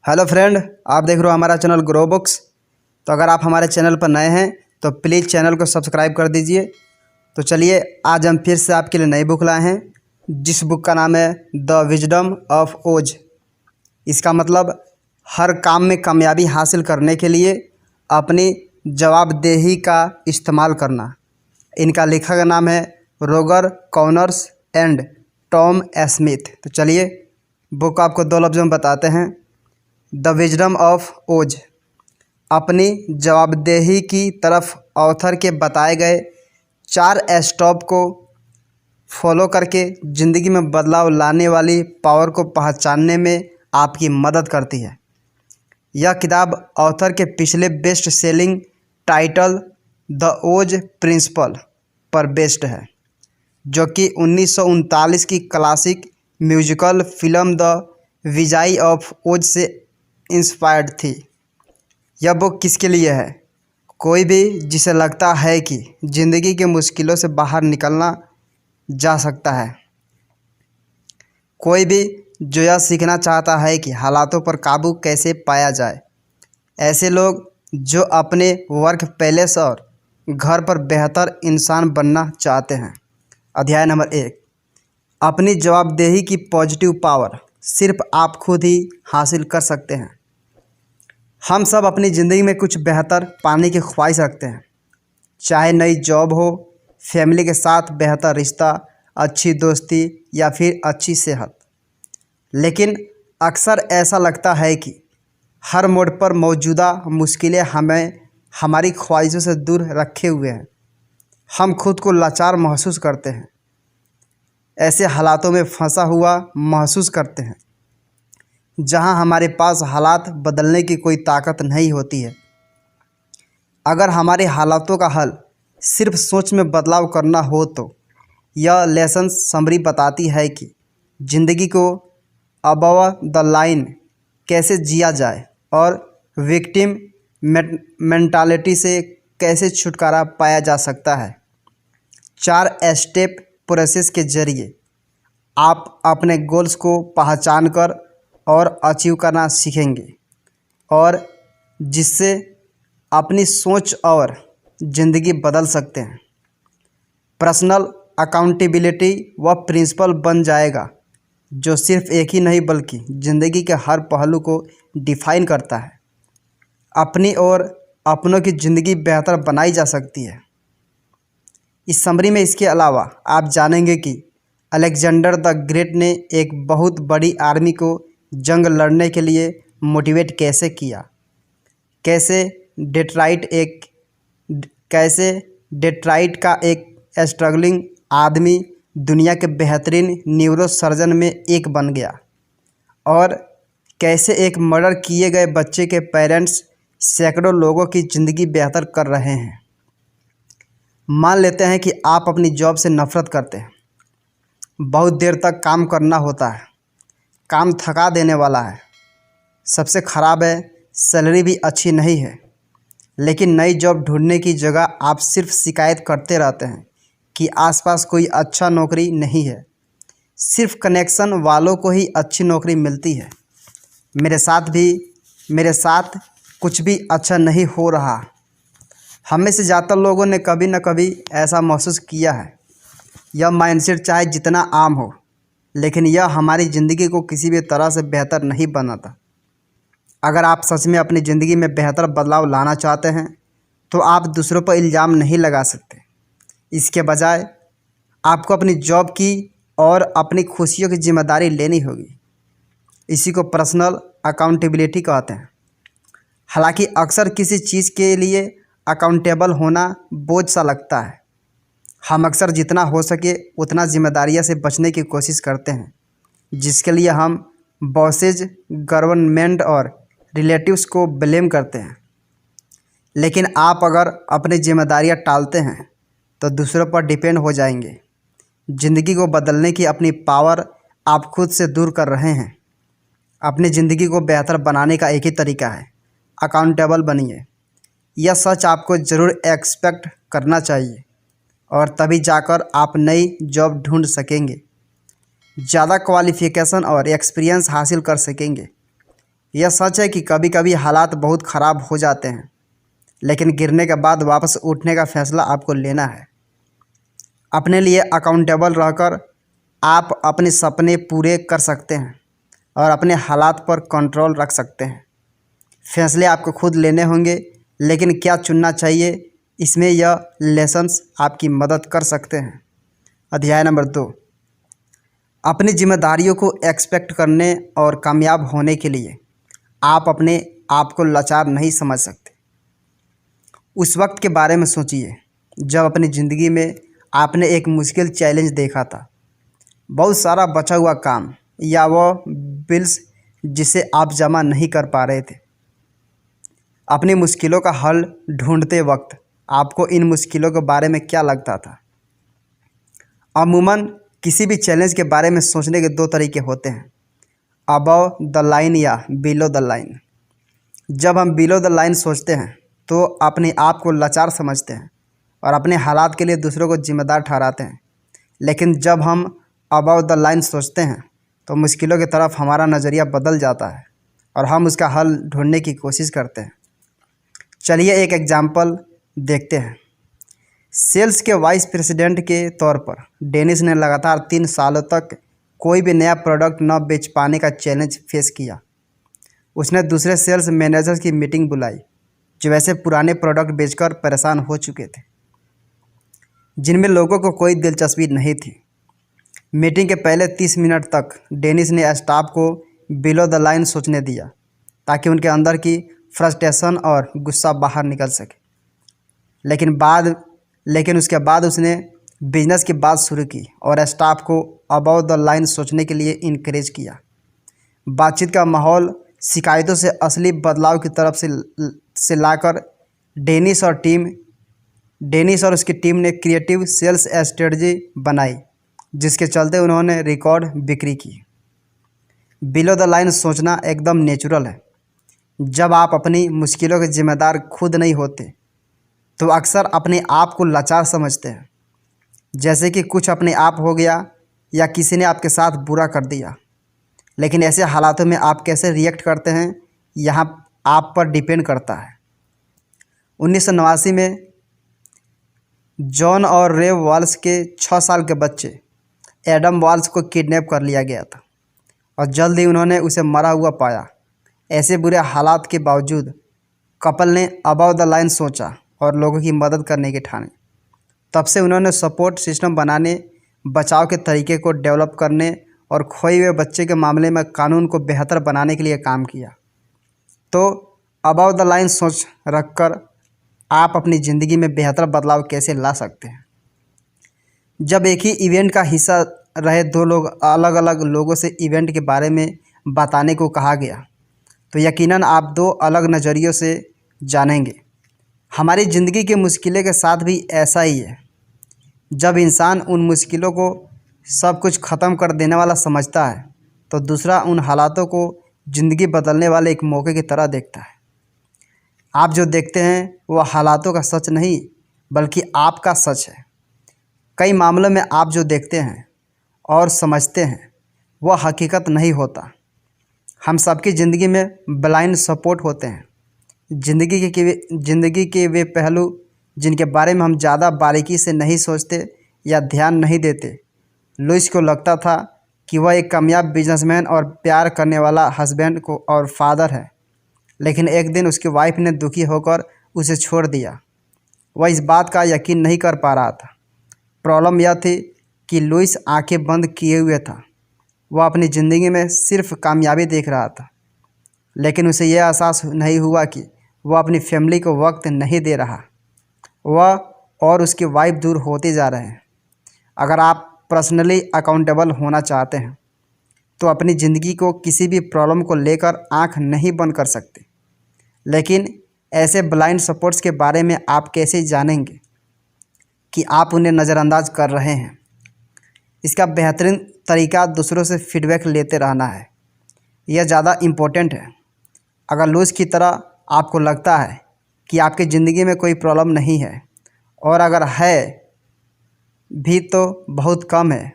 Hello friend, आप देख रहे हो हमारा चैनल ग्रो बुक्स। तो अगर आप हमारे चैनल पर नए हैं तो प्लीज़ चैनल को सब्सक्राइब कर दीजिए। तो चलिए, आज हम फिर से आपके लिए नई बुक लाए हैं, जिस बुक का नाम है द विजडम ऑफ ओज। इसका मतलब हर काम में कामयाबी हासिल करने के लिए अपनी जवाबदेही का इस्तेमाल करना। इनका लेखक का नाम है रोगर कॉनर्स एंड टॉम स्मिथ। तो चलिए, बुक आपको दो लफ्ज़ों में बताते हैं। द विजडम ऑफ ओज, अपनी जवाबदेही की तरफ ऑथर के बताए गए 4 स्टॉप को फॉलो करके ज़िंदगी में बदलाव लाने वाली पावर को पहचानने में आपकी मदद करती है। यह किताब ऑथर के पिछले best selling title the Oz principle पर बेस्ड है, जो कि 1939 की क्लासिक म्यूजिकल फिल्म द विजाई ऑफ ओज से इंस्पायर्ड थी। यह बुक किसके लिए है? कोई भी जिसे लगता है कि ज़िंदगी के मुश्किलों से बाहर निकलना जा सकता है। कोई भी जो यह सीखना चाहता है कि हालातों पर काबू कैसे पाया जाए। ऐसे लोग जो अपने वर्क प्लेस और घर पर बेहतर इंसान बनना चाहते हैं। अध्याय नंबर 1, अपनी जवाबदेही की पॉजिटिव पावर सिर्फ आप खुद ही हासिल कर सकते हैं। हम सब अपनी ज़िंदगी में कुछ बेहतर पाने की ख्वाहिश रखते हैं, चाहे नई जॉब हो, फैमिली के साथ बेहतर रिश्ता, अच्छी दोस्ती या फिर अच्छी सेहत। लेकिन अक्सर ऐसा लगता है कि हर मोड़ पर मौजूदा मुश्किलें हमें हमारी ख्वाहिशों से दूर रखे हुए हैं। हम खुद को लाचार महसूस करते हैं, ऐसे हालातों में फंसा हुआ महसूस करते हैं जहां हमारे पास हालात बदलने की कोई ताकत नहीं होती है। अगर हमारे हालातों का हल सिर्फ सोच में बदलाव करना हो तो यह लेसन समरी बताती है कि ज़िंदगी को अबव द लाइन कैसे जिया जाए और विक्टिम मेंटालिटी से कैसे छुटकारा पाया जा सकता है। 4 स्टेप प्रोसेस के जरिए आप अपने गोल्स को पहचान कर और अचीव करना सीखेंगे, और जिससे अपनी सोच और ज़िंदगी बदल सकते हैं। पर्सनल अकाउंटेबिलिटी वह प्रिंसिपल बन जाएगा जो सिर्फ एक ही नहीं बल्कि ज़िंदगी के हर पहलू को डिफाइन करता है। अपनी और अपनों की ज़िंदगी बेहतर बनाई जा सकती है। इस समरी में इसके अलावा आप जानेंगे कि अलेक्जेंडर द ग्रेट ने एक बहुत बड़ी आर्मी को जंग लड़ने के लिए मोटिवेट कैसे किया, कैसे डेट्राइट का एक स्ट्रगलिंग आदमी दुनिया के बेहतरीन न्यूरो सर्जन में एक बन गया, और कैसे एक मर्डर किए गए बच्चे के पेरेंट्स सैकड़ों लोगों की ज़िंदगी बेहतर कर रहे हैं। मान लेते हैं कि आप अपनी जॉब से नफ़रत करते हैं, बहुत देर तक काम करना होता है, काम थका देने वाला है, सबसे ख़राब है सैलरी भी अच्छी नहीं है। लेकिन नई जॉब ढूंढने की जगह आप सिर्फ शिकायत करते रहते हैं कि आसपास कोई अच्छा नौकरी नहीं है, सिर्फ कनेक्शन वालों को ही अच्छी नौकरी मिलती है। मेरे साथ कुछ भी अच्छा नहीं हो रहा। हम में से ज़्यादातर लोगों ने कभी न कभी ऐसा महसूस किया है। यह माइंडसेट चाहे जितना आम हो, लेकिन यह हमारी ज़िंदगी को किसी भी तरह से बेहतर नहीं बनाता। अगर आप सच में अपनी ज़िंदगी में बेहतर बदलाव लाना चाहते हैं तो आप दूसरों पर इल्ज़ाम नहीं लगा सकते। इसके बजाय आपको अपनी जॉब की और अपनी खुशियों की जिम्मेदारी लेनी होगी। इसी को पर्सनल अकाउंटेबिलिटी कहते हैं। हालांकि अक्सर किसी चीज़ के लिए अकाउंटेबल होना बोझ सा लगता है। हम अक्सर जितना हो सके उतना जिम्मेदारियों से बचने की कोशिश करते हैं, जिसके लिए हम बॉसेज, गवर्नमेंट और रिलेटिव्स को ब्लेम करते हैं। लेकिन आप अगर अपनी जिम्मेदारियां टालते हैं तो दूसरों पर डिपेंड हो जाएंगे। ज़िंदगी को बदलने की अपनी पावर आप खुद से दूर कर रहे हैं। अपनी ज़िंदगी को बेहतर बनाने का एक ही तरीका है, अकाउंटेबल बनिए। यह सच आपको ज़रूर एक्सपेक्ट करना चाहिए, और तभी जाकर आप नई जॉब ढूंढ सकेंगे, ज़्यादा क्वालिफ़िकेशन और एक्सपीरियंस हासिल कर सकेंगे, यह सच है कि कभी कभी हालात बहुत ख़राब हो जाते हैं, लेकिन गिरने के बाद वापस उठने का फैसला आपको लेना है। अपने लिए अकाउंटेबल रहकर आप अपने सपने पूरे कर सकते हैं और अपने हालात पर कंट्रोल रख सकते हैं। फैसले आपको खुद लेने होंगे, लेकिन क्या चुनना चाहिए, इसमें यह लेसन्स आपकी मदद कर सकते हैं। अध्याय नंबर 2, अपनी जिम्मेदारियों को एक्सपेक्ट करने और कामयाब होने के लिए आप अपने आप को लाचार नहीं समझ सकते। उस वक्त के बारे में सोचिए जब अपनी ज़िंदगी में आपने एक मुश्किल चैलेंज देखा था, बहुत सारा बचा हुआ काम या वो बिल्स जिसे आप जमा नहीं कर पा रहे थे। अपनी मुश्किलों का हल ढूंढते वक्त आपको इन मुश्किलों के बारे में क्या लगता था? अमूमन किसी भी चैलेंज के बारे में सोचने के 2 तरीके होते हैं, अबव द लाइन या बिलो द लाइन। जब हम बिलो द लाइन सोचते हैं तो अपने आप को लाचार समझते हैं और अपने हालात के लिए दूसरों को जिम्मेदार ठहराते हैं। लेकिन जब हम अबव द लाइन सोचते हैं तो मुश्किलों की तरफ हमारा नज़रिया बदल जाता है और हम उसका हल ढूंढने की कोशिश करते हैं। चलिए एक एग्जाम्पल देखते हैं। सेल्स के वाइस प्रेसिडेंट के तौर पर डेनिस ने लगातार 3 सालों तक कोई भी नया प्रोडक्ट न बेच पाने का चैलेंज फेस किया। उसने दूसरे सेल्स मैनेजर्स की मीटिंग बुलाई जो वैसे पुराने प्रोडक्ट बेचकर परेशान हो चुके थे, जिनमें लोगों को कोई दिलचस्पी नहीं थी। मीटिंग के पहले 30 मिनट तक डेनिस ने स्टाफ को बिलो द लाइन सोचने दिया ताकि उनके अंदर की फ्रस्ट्रेशन और गुस्सा बाहर निकल सके। लेकिन उसके बाद उसने बिजनेस की बात शुरू की और स्टाफ को अबव द लाइन सोचने के लिए इनकरेज किया। बातचीत का माहौल शिकायतों से असली बदलाव की तरफ से लाकर डेनिस और उसकी टीम ने क्रिएटिव सेल्स स्ट्रेटजी बनाई, जिसके चलते उन्होंने रिकॉर्ड बिक्री की। बिलो द लाइन सोचना एकदम नेचुरल है। जब आप अपनी मुश्किलों के जिम्मेदार खुद नहीं होते तो अक्सर अपने आप को लाचार समझते हैं, जैसे कि कुछ अपने आप हो गया या किसी ने आपके साथ बुरा कर दिया। लेकिन ऐसे हालातों में आप कैसे रिएक्ट करते हैं यहाँ आप पर डिपेंड करता है। 1989 में जॉन और रेव वॉल्स के 6 साल के बच्चे एडम वॉल्स को किडनैप कर लिया गया था और जल्द ही उन्होंने उसे मरा हुआ पाया। ऐसे बुरे हालात के बावजूद कपल ने अबव द लाइन सोचा और लोगों की मदद करने के ठाने। तब से उन्होंने सपोर्ट सिस्टम बनाने, बचाव के तरीके को डेवलप करने और खोए हुए बच्चे के मामले में कानून को बेहतर बनाने के लिए काम किया। तो अबव द लाइन सोच रखकर आप अपनी ज़िंदगी में बेहतर बदलाव कैसे ला सकते हैं? जब एक ही इवेंट का हिस्सा रहे 2 लोग अलग अलग लोगों से इवेंट के बारे में बताने को कहा गया तो यकीनन आप 2 अलग नज़रियों से जानेंगे। हमारी ज़िंदगी की मुश्किलों के साथ भी ऐसा ही है। जब इंसान उन मुश्किलों को सब कुछ ख़त्म कर देने वाला समझता है तो दूसरा उन हालातों को ज़िंदगी बदलने वाले एक मौके की तरह देखता है। आप जो देखते हैं वह हालातों का सच नहीं बल्कि आपका सच है। कई मामलों में आप जो देखते हैं और समझते हैं वह हकीकत नहीं होता। हम सबकी ज़िंदगी में ब्लाइंड सपोर्ट होते हैं। ज़िंदगी के वे पहलू जिनके बारे में हम ज़्यादा बारीकी से नहीं सोचते या ध्यान नहीं देते। लुइस को लगता था कि वह एक कामयाब बिजनेसमैन और प्यार करने वाला हस्बैंड को और फादर है, लेकिन एक दिन उसकी वाइफ ने दुखी होकर उसे छोड़ दिया। वह इस बात का यकीन नहीं कर पा रहा था। प्रॉब्लम यह थी कि लुइस आंखें बंद किए हुए था। वह अपनी ज़िंदगी में सिर्फ कामयाबी देख रहा था, लेकिन उसे यह एहसास नहीं हुआ कि वह अपनी फैमिली को वक्त नहीं दे रहा। वह और उसकी वाइफ दूर होते जा रहे हैं। अगर आप पर्सनली अकाउंटेबल होना चाहते हैं तो अपनी ज़िंदगी को किसी भी प्रॉब्लम को लेकर आंख नहीं बंद कर सकते। लेकिन ऐसे ब्लाइंड सपोर्ट्स के बारे में आप कैसे जानेंगे कि आप उन्हें नज़रअंदाज कर रहे हैं? इसका बेहतरीन तरीका दूसरों से फीडबैक लेते रहना है। यह ज़्यादा इम्पोर्टेंट है। अगर लुइस की तरह आपको लगता है कि आपकी ज़िंदगी में कोई प्रॉब्लम नहीं है, और अगर है भी तो बहुत कम है,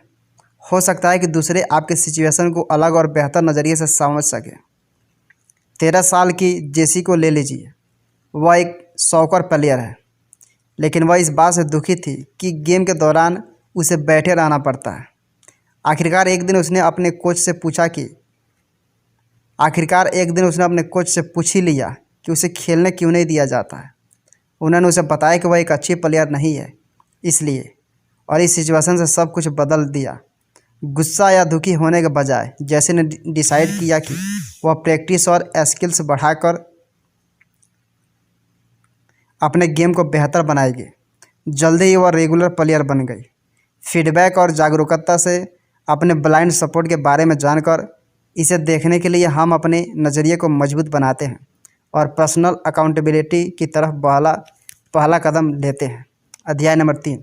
हो सकता है कि दूसरे आपके सिचुएशन को अलग और बेहतर नज़रिए से समझ सकें। 13 साल की जेसी को ले लीजिए। वह एक सॉकर प्लेयर है, लेकिन वह इस बात से दुखी थी कि गेम के दौरान उसे बैठे रहना पड़ता है। आखिरकार एक दिन उसने अपने कोच से पूछ ही लिया कि उसे खेलने क्यों नहीं दिया जाता है। उन्होंने उसे बताया कि वह एक अच्छी प्लेयर नहीं है इसलिए, और इस सिचुएशन से सब कुछ बदल दिया। गुस्सा या दुखी होने के बजाय जैसे ने डिसाइड किया कि वह प्रैक्टिस और स्किल्स बढ़ाकर अपने गेम को बेहतर बनाएगी। जल्दी ही वह रेगुलर प्लेयर बन गई। फीडबैक और जागरूकता से अपने ब्लाइंड सपोर्ट के बारे में जानकर इसे देखने के लिए हम अपने नज़रिए को मजबूत बनाते हैं और पर्सनल अकाउंटेबिलिटी की तरफ पहला कदम लेते हैं। अध्याय नंबर 3।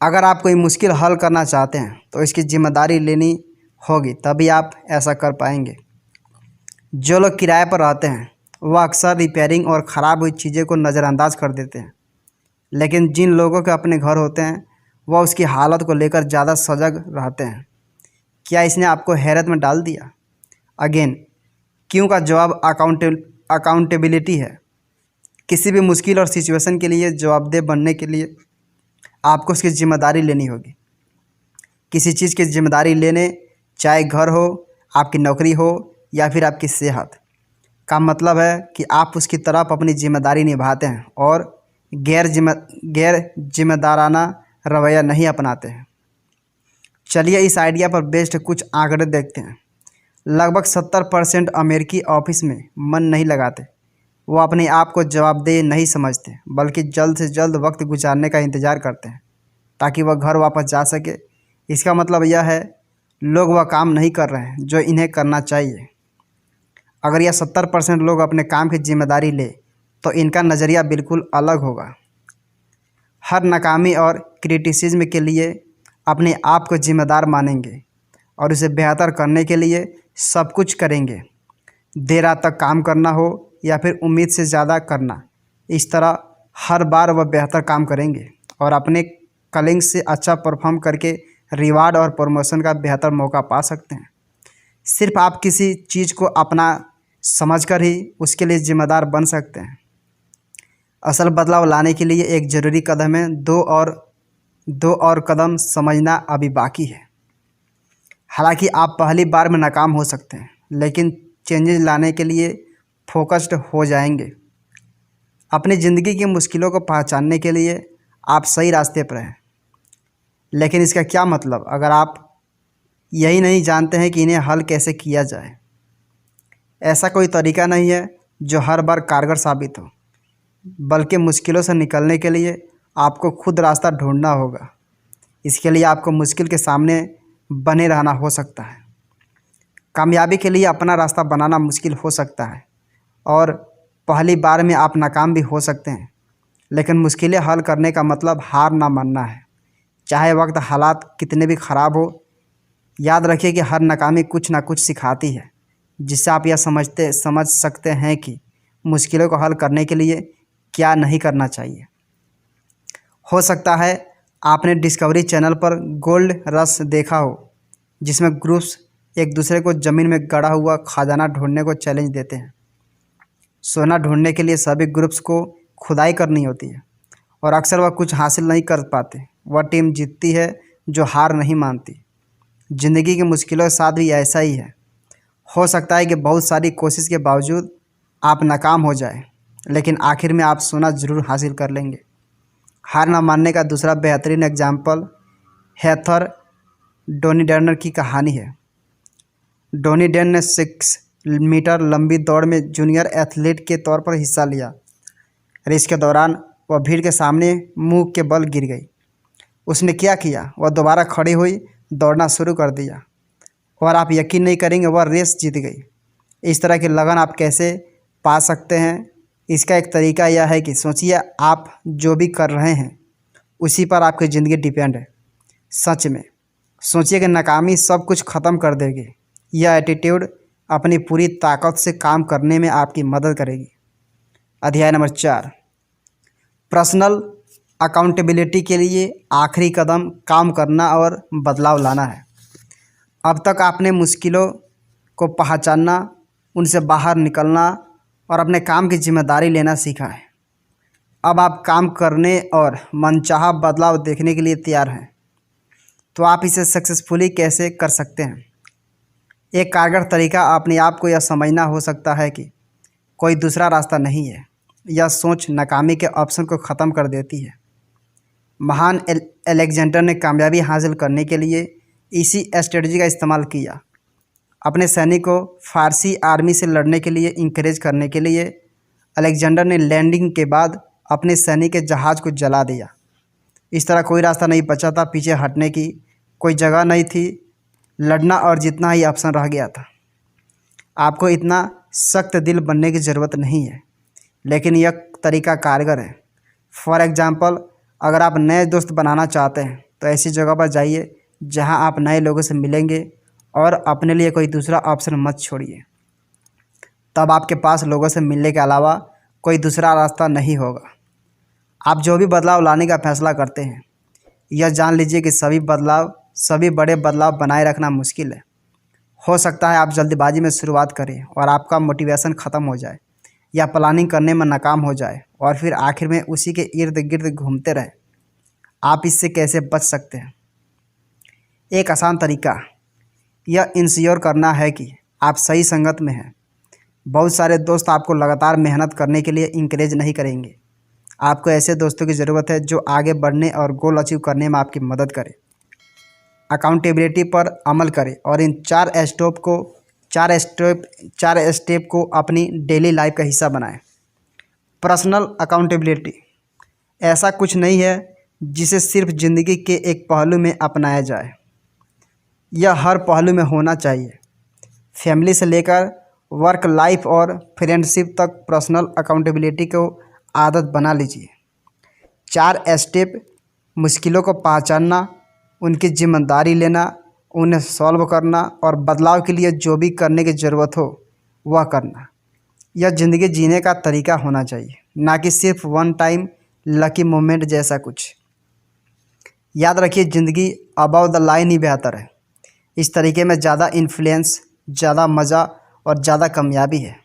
अगर आप कोई मुश्किल हल करना चाहते हैं तो इसकी जिम्मेदारी लेनी होगी, तभी आप ऐसा कर पाएंगे। जो लोग किराए पर रहते हैं वह अक्सर रिपेयरिंग और ख़राब हुई चीज़ें को नज़रअंदाज कर देते हैं, लेकिन जिन लोगों के अपने घर होते हैं वह उसकी हालत को लेकर ज़्यादा सजग रहते हैं। क्या इसने आपको हैरत में डाल दिया? अगेन, क्यों का जवाब अकाउंटेबिलिटी है। किसी भी मुश्किल और सिचुएशन के लिए जवाबदेह बनने के लिए आपको उसकी जिम्मेदारी लेनी होगी। किसी चीज़ की जिम्मेदारी लेने, चाहे घर हो, आपकी नौकरी हो या फिर आपकी सेहत, का मतलब है कि आप उसकी तरफ अपनी जिम्मेदारी निभाते हैं और गैर जिम्मेदाराना रवैया नहीं अपनाते हैं। चलिए इस आइडिया पर बेस्ड कुछ आंकड़े देखते हैं। लगभग 70% अमेरिकी ऑफिस में मन नहीं लगाते। वो अपने आप को जवाबदेह नहीं समझते, बल्कि जल्द से जल्द वक्त गुजारने का इंतज़ार करते हैं ताकि वह घर वापस जा सके। इसका मतलब यह है लोग वह काम नहीं कर रहे हैं जो इन्हें करना चाहिए। अगर यह 70% लोग अपने काम की जिम्मेदारी ले तो इनका नज़रिया बिल्कुल अलग होगा। हर नाकामी और क्रिटिसिज्म के लिए अपने आप को जिम्मेदार मानेंगे और उसे बेहतर करने के लिए सब कुछ करेंगे। देर रात तक काम करना हो या फिर उम्मीद से ज़्यादा करना, इस तरह हर बार वह बेहतर काम करेंगे और अपने कलीग्स से अच्छा परफॉर्म करके रिवार्ड और प्रमोशन का बेहतर मौका पा सकते हैं। सिर्फ आप किसी चीज़ को अपना समझकर ही उसके लिए जिम्मेदार बन सकते हैं। असल बदलाव लाने के लिए एक ज़रूरी कदम है, दो और कदम समझना अभी बाकी है। हालांकि आप पहली बार में नाकाम हो सकते हैं, लेकिन चेंजेस लाने के लिए फोकस्ड हो जाएंगे। अपनी ज़िंदगी की मुश्किलों को पहचानने के लिए आप सही रास्ते पर हैं, लेकिन इसका क्या मतलब अगर आप यही नहीं जानते हैं कि इन्हें हल कैसे किया जाए। ऐसा कोई तरीका नहीं है जो हर बार कारगर साबित हो, बल्कि मुश्किलों से निकलने के लिए आपको खुद रास्ता ढूंढना होगा। इसके लिए आपको मुश्किल के सामने बने रहना हो सकता है। कामयाबी के लिए अपना रास्ता बनाना मुश्किल हो सकता है और पहली बार में आप नाकाम भी हो सकते हैं, लेकिन मुश्किलें हल करने का मतलब हार ना मानना है। चाहे वक्त हालात कितने भी ख़राब हो, याद रखिए कि हर नाकामी कुछ ना कुछ सिखाती है, जिससे आप यह समझ सकते हैं कि मुश्किलों को हल करने के लिए क्या नहीं करना चाहिए। हो सकता है आपने डिस्कवरी चैनल पर गोल्ड रश देखा हो, जिसमें ग्रुप्स एक दूसरे को ज़मीन में गड़ा हुआ खजाना ढूंढने को चैलेंज देते हैं। सोना ढूंढने के लिए सभी ग्रुप्स को खुदाई करनी होती है और अक्सर वह कुछ हासिल नहीं कर पाते। वह टीम जीतती है जो हार नहीं मानती। ज़िंदगी की मुश्किलों के साथ भी ऐसा ही है। हो सकता है कि बहुत सारी कोशिश के बावजूद आप नाकाम हो जाए, लेकिन आखिर में आप सोना ज़रूर हासिल कर लेंगे। हार ना मानने का दूसरा बेहतरीन एग्जाम्पल हेथर डोनिडेन की कहानी है। डोनिडेन ने 6 मीटर लंबी दौड़ में जूनियर एथलीट के तौर पर हिस्सा लिया। रेस के दौरान वह भीड़ के सामने मुंह के बल गिर गई। उसने क्या किया, वह दोबारा खड़ी हुई, दौड़ना शुरू कर दिया और आप यकीन नहीं करेंगे वह रेस जीत गई। इस तरह की लगन आप कैसे पा सकते हैं? इसका एक तरीका यह है कि सोचिए आप जो भी कर रहे हैं उसी पर आपकी ज़िंदगी डिपेंड है। सच में सोचिए कि नाकामी सब कुछ ख़त्म कर देगी। यह एटीट्यूड अपनी पूरी ताकत से काम करने में आपकी मदद करेगी। अध्याय नंबर 4। पर्सनल अकाउंटेबिलिटी के लिए आखिरी कदम काम करना और बदलाव लाना है। अब तक आपने मुश्किलों को पहचानना उनसे बाहर निकलना और अपने काम की जिम्मेदारी लेना सीखा है। अब आप काम करने और मनचाहा बदलाव देखने के लिए तैयार हैं। तो आप इसे सक्सेसफुली कैसे कर सकते हैं? एक कारगर तरीका अपने आप को यह समझना हो सकता है कि कोई दूसरा रास्ता नहीं है। यह सोच नाकामी के ऑप्शन को ख़त्म कर देती है। महान अलेक्जेंडर ने कामयाबी हासिल करने के लिए इसी स्ट्रेटजी का इस्तेमाल किया। अपने सैनिक को फारसी आर्मी से लड़ने के लिए इंकरेज करने के लिए अलेक्जेंडर ने लैंडिंग के बाद अपने सैनिक के जहाज़ को जला दिया। इस तरह कोई रास्ता नहीं बचा था पीछे हटने की, कोई जगह नहीं थी, लड़ना और जीतना ही ऑप्शन रह गया था। आपको इतना सख्त दिल बनने की ज़रूरत नहीं है, लेकिन यह तरीका कारगर है। फॉर एग्ज़ाम्पल, अगर आप नए दोस्त बनाना चाहते हैं तो ऐसी जगह पर जाइए जहां आप नए लोगों से मिलेंगे और अपने लिए कोई दूसरा ऑप्शन मत छोड़िए। तब आपके पास लोगों से मिलने के अलावा कोई दूसरा रास्ता नहीं होगा। आप जो भी बदलाव लाने का फैसला करते हैं, यह जान लीजिए कि सभी बड़े बदलाव बनाए रखना मुश्किल है। हो सकता है आप जल्दबाजी में शुरुआत करें और आपका मोटिवेशन ख़त्म हो जाए, या प्लानिंग करने में नाकाम हो जाए और फिर आखिर में उसी के इर्द गिर्द घूमते रहें। आप इससे कैसे बच सकते हैं? एक आसान तरीका यह इंश्योर करना है कि आप सही संगत में हैं। बहुत सारे दोस्त आपको लगातार मेहनत करने के लिए इंकरेज नहीं करेंगे। आपको ऐसे दोस्तों की ज़रूरत है जो आगे बढ़ने और गोल अचीव करने में आपकी मदद करें। अकाउंटेबिलिटी पर अमल करें और इन चार स्टेप को अपनी डेली लाइफ का हिस्सा बनाएं। पर्सनल अकाउंटेबिलिटी ऐसा कुछ नहीं है जिसे सिर्फ ज़िंदगी के एक पहलू में अपनाया जाए। यह हर पहलू में होना चाहिए। फैमिली से लेकर वर्क लाइफ और फ्रेंडशिप तक पर्सनल अकाउंटेबिलिटी को आदत बना लीजिए। 4 स्टेप: मुश्किलों को पहचानना, उनकी जिम्मेदारी लेना, उन्हें सॉल्व करना और बदलाव के लिए जो भी करने की ज़रूरत हो वह करना। यह ज़िंदगी जीने का तरीका होना चाहिए, ना कि सिर्फ वन टाइम लकी मोमेंट जैसा कुछ। याद रखिए, ज़िंदगी अबव द लाइन ही बेहतर है। इस तरीके में ज़्यादा इन्फ्लुएंस, ज़्यादा मज़ा और ज़्यादा कामयाबी है।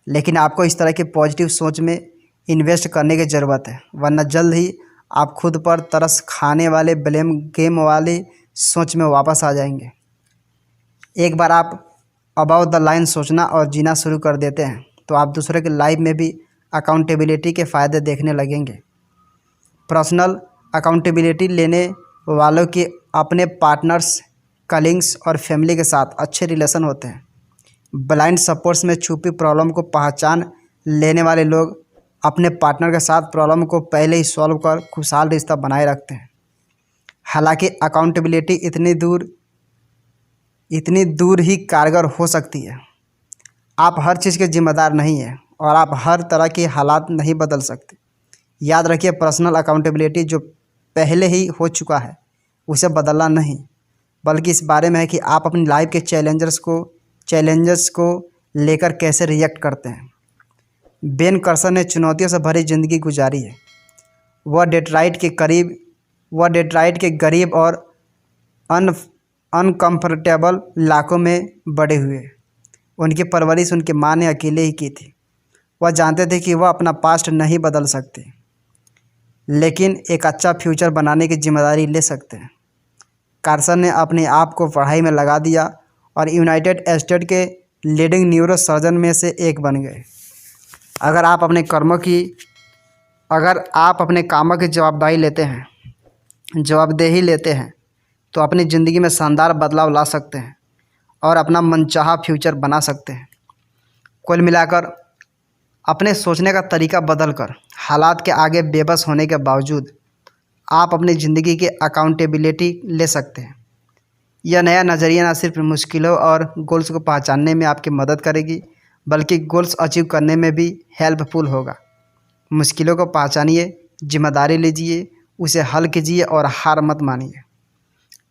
लेकिन आपको इस तरह की पॉजिटिव सोच में इन्वेस्ट करने की ज़रूरत है, वरना जल्द ही आप खुद पर तरस खाने वाले ब्लेम गेम वाली सोच में वापस आ जाएंगे। एक बार आप अबाउट द लाइन सोचना और जीना शुरू कर देते हैं तो आप दूसरे की लाइफ में भी अकाउंटेबिलिटी के फ़ायदे देखने लगेंगे। पर्सनल अकाउंटेबिलिटी लेने वालों के अपने पार्टनर्स, कलीग्स और फैमिली के साथ अच्छे रिलेशन होते हैं। ब्लाइंड सपोर्ट्स में छुपी प्रॉब्लम को पहचान लेने वाले लोग अपने पार्टनर के साथ प्रॉब्लम को पहले ही सॉल्व कर खुशहाल रिश्ता बनाए रखते हैं। हालांकि अकाउंटेबिलिटी इतनी दूर ही कारगर हो सकती है। आप हर चीज़ के जिम्मेदार नहीं हैं और आप हर तरह के हालात नहीं बदल सकते। याद रखिए, पर्सनल अकाउंटेबिलिटी जो पहले ही हो चुका है उसे बदलना नहीं, बल्कि इस बारे में है कि आप अपनी लाइफ के चैलेंजेस को लेकर कैसे रिएक्ट करते हैं। बेन कर्सन ने चुनौतियों से भरी ज़िंदगी गुजारी है। वह डेट्रॉइट के गरीब और अनकम्फर्टेबल इलाकों में बड़े हुए। उनकी परवरिश उनकी माँ ने अकेले ही की थी। वह जानते थे कि वह अपना पास्ट नहीं बदल सकते, लेकिन एक अच्छा फ्यूचर बनाने की जिम्मेदारी ले सकते हैं। कार्सन ने अपने आप को पढ़ाई में लगा दिया और यूनाइटेड स्टेट के लीडिंग न्यूरो सर्जन में से एक बन गए। अगर आप अपने कामों की जवाबदेही लेते हैं तो अपनी ज़िंदगी में शानदार बदलाव ला सकते हैं और अपना मनचाहा फ्यूचर बना सकते हैं। कुल मिलाकर, अपने सोचने का तरीका बदलकर हालात के आगे बेबस होने के बावजूद आप अपनी ज़िंदगी की अकाउंटेबिलिटी ले सकते हैं। यह नया नज़रिया न सिर्फ मुश्किलों और गोल्स को पहचानने में आपकी मदद करेगी, बल्कि गोल्स अचीव करने में भी हेल्पफुल होगा। मुश्किलों को पहचानिए, जिम्मेदारी लीजिए, उसे हल कीजिए और हार मत मानिए।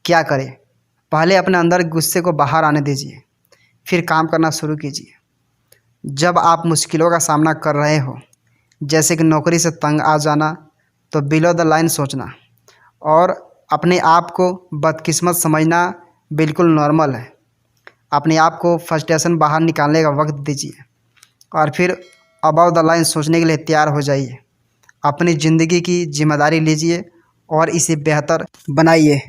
क्या करें? पहले अपने अंदर गुस्से को बाहर आने दीजिए, फिर काम करना शुरू कीजिए। जब आप मुश्किलों का सामना कर रहे हो, जैसे कि नौकरी से तंग आ जाना, तो बिलो द लाइन सोचना और अपने आप को बदकिस्मत समझना बिल्कुल नॉर्मल है। अपने आप को फ्रस्ट्रेशन बाहर निकालने का वक्त दीजिए और फिर अबाउट द लाइन सोचने के लिए तैयार हो जाइए। अपनी ज़िंदगी की जिम्मेदारी लीजिए और इसे बेहतर बनाइए।